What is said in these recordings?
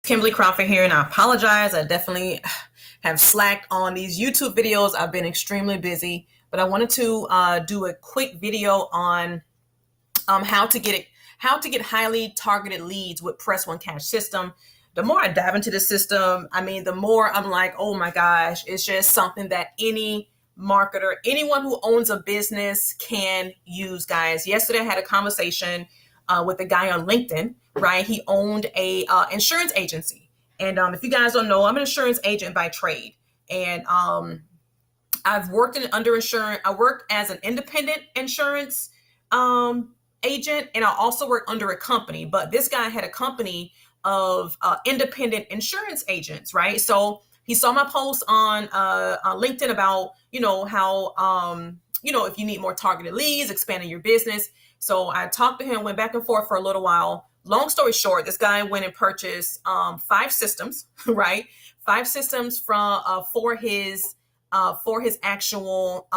Kimberly Crawford here, and I apologize. I definitely have slacked on these YouTube videos. I've been extremely busy, but I wanted to do a quick video on how to get highly targeted leads with Press One Cash system. The more I dive into the system, the more I'm like, oh my gosh, it's just something that any marketer, anyone who owns a business can use, guys. Yesterday, I had a conversation with a guy on LinkedIn, right? He owned a insurance agency. And if you guys don't know, I'm an insurance agent by trade. And I've worked under insurance. I work as an independent insurance agent, and I also work under a company. But this guy had a company of independent insurance agents, right? So he saw my post on LinkedIn about how if you need more targeted leads, expanding your business. So I talked to him, went back and forth for a little while. Long story short, this guy went and purchased 5 systems, right? 5 systems for his actual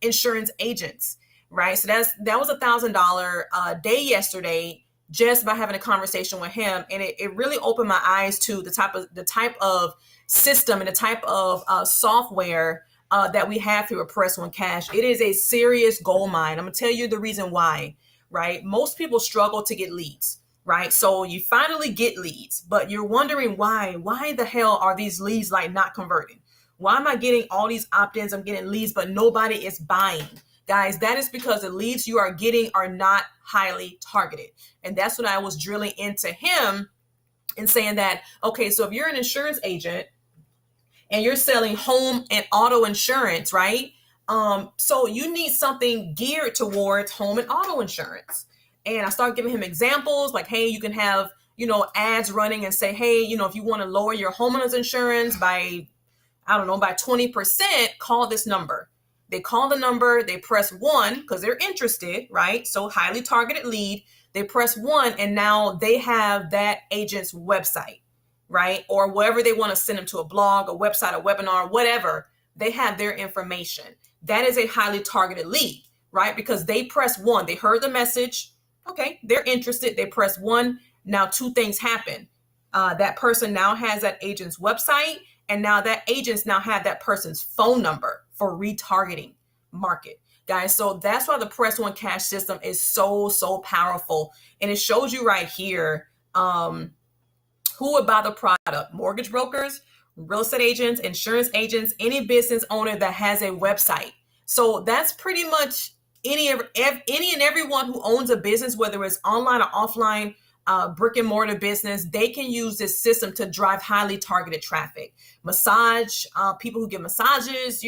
insurance agents, right? So that was $1,000 day yesterday just by having a conversation with him, and it really opened my eyes to the type of system and the type of software that we have through a Press One Cash. It is a serious gold mine. I'm gonna tell you the reason why, right? Most people struggle to get leads, right? So you finally get leads, but you're wondering why. Why the hell are these leads like not converting? Why am I getting all these opt-ins? I'm getting leads, but nobody is buying. Guys, that is because the leads you are getting are not highly targeted. And that's what I was drilling into him and saying that, okay, so if you're an insurance agent and you're selling home and auto insurance, right? So you need something geared towards home and auto insurance. And I started giving him examples like, hey, you can have, ads running and say, hey, if you want to lower your homeowner's insurance by 20%, call this number. They call the number, they press 1 because they're interested, right? So highly targeted lead, they press 1, and now they have that agent's website, right? Or wherever they want to send them to, a blog, a website, a webinar, whatever, they have their information. That is a highly targeted lead, right? Because they press 1, they heard the message, okay, they're interested, they press 1. Now 2 things happen. That person now has that agent's website, and now that agents now have that person's phone number for retargeting market, guys. So that's why the Press One Cash system is so powerful. And it shows you right here who would buy the product: mortgage brokers, real estate agents, insurance agents, any business owner that has a website. So that's pretty much any and everyone who owns a business, whether it's online or offline, brick and mortar business. They can use this system to drive highly targeted traffic. Massage, people who give massages,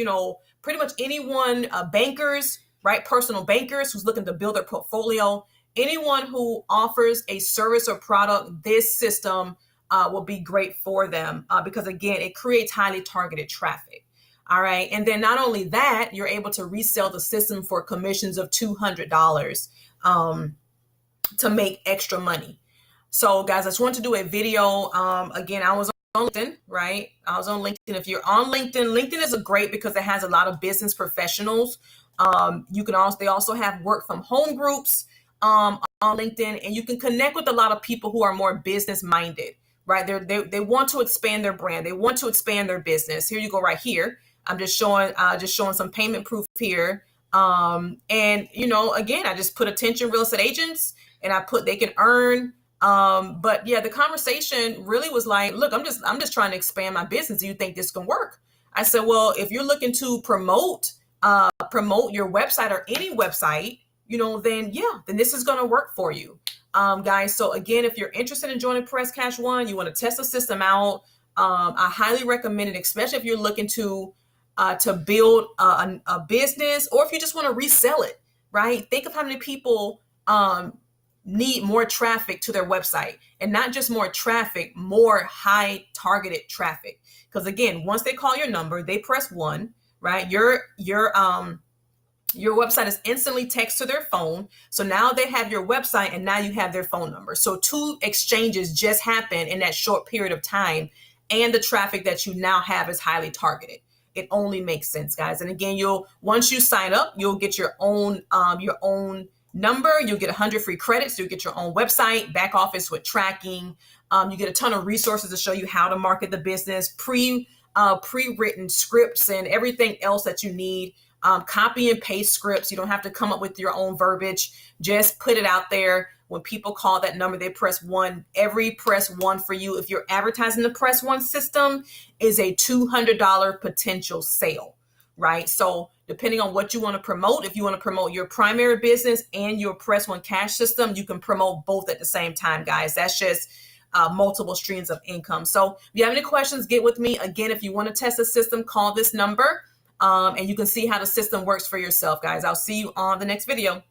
pretty much anyone, bankers, right? Personal bankers who's looking to build their portfolio. Anyone who offers a service or product, this system will be great for them because, again, it creates highly targeted traffic. All right. And then not only that, you're able to resell the system for commissions of $200 to make extra money. So, guys, I just want to do a video. Again, I was on LinkedIn, right? I was on LinkedIn. If you're on LinkedIn, LinkedIn is great because it has a lot of business professionals. They also have work from home groups on LinkedIn, and you can connect with a lot of people who are more business minded, right? They want to expand their brand. They want to expand their business. Here you go, right here. I'm just showing some payment proof here. And again, I just put attention real estate agents, and I put they can earn. But yeah, the conversation really was like, look, I'm just trying to expand my business. Do you think this can work? I said, well, if you're looking to promote your website or any website, then this is going to work for you, guys. So again, if you're interested in joining Press Cash One, you want to test the system out. I highly recommend it, especially if you're looking to build a business, or if you just want to resell it, right? Think of how many people, need more traffic to their website, and not just more traffic, more high targeted traffic. Because again, once they call your number, they press 1, right? Your website is instantly text to their phone. So now they have your website, and now you have their phone number. So 2 exchanges just happened in that short period of time, and the traffic that you now have is highly targeted. It only makes sense, guys. And again, once you sign up, you'll get your own number, you'll get 100 free credits. You'll get your own website, back office with tracking. You get a ton of resources to show you how to market the business, pre-written scripts and everything else that you need. Copy and paste scripts. You don't have to come up with your own verbiage. Just put it out there. When people call that number, they press 1. Every press 1 for you. If you're advertising the press 1 system, is a $200 potential sale, right? So depending on what you want to promote, if you want to promote your primary business and your press 1 cash system, you can promote both at the same time, guys. That's just multiple streams of income. So if you have any questions, get with me. Again, if you want to test the system, call this number and you can see how the system works for yourself, guys. I'll see you on the next video.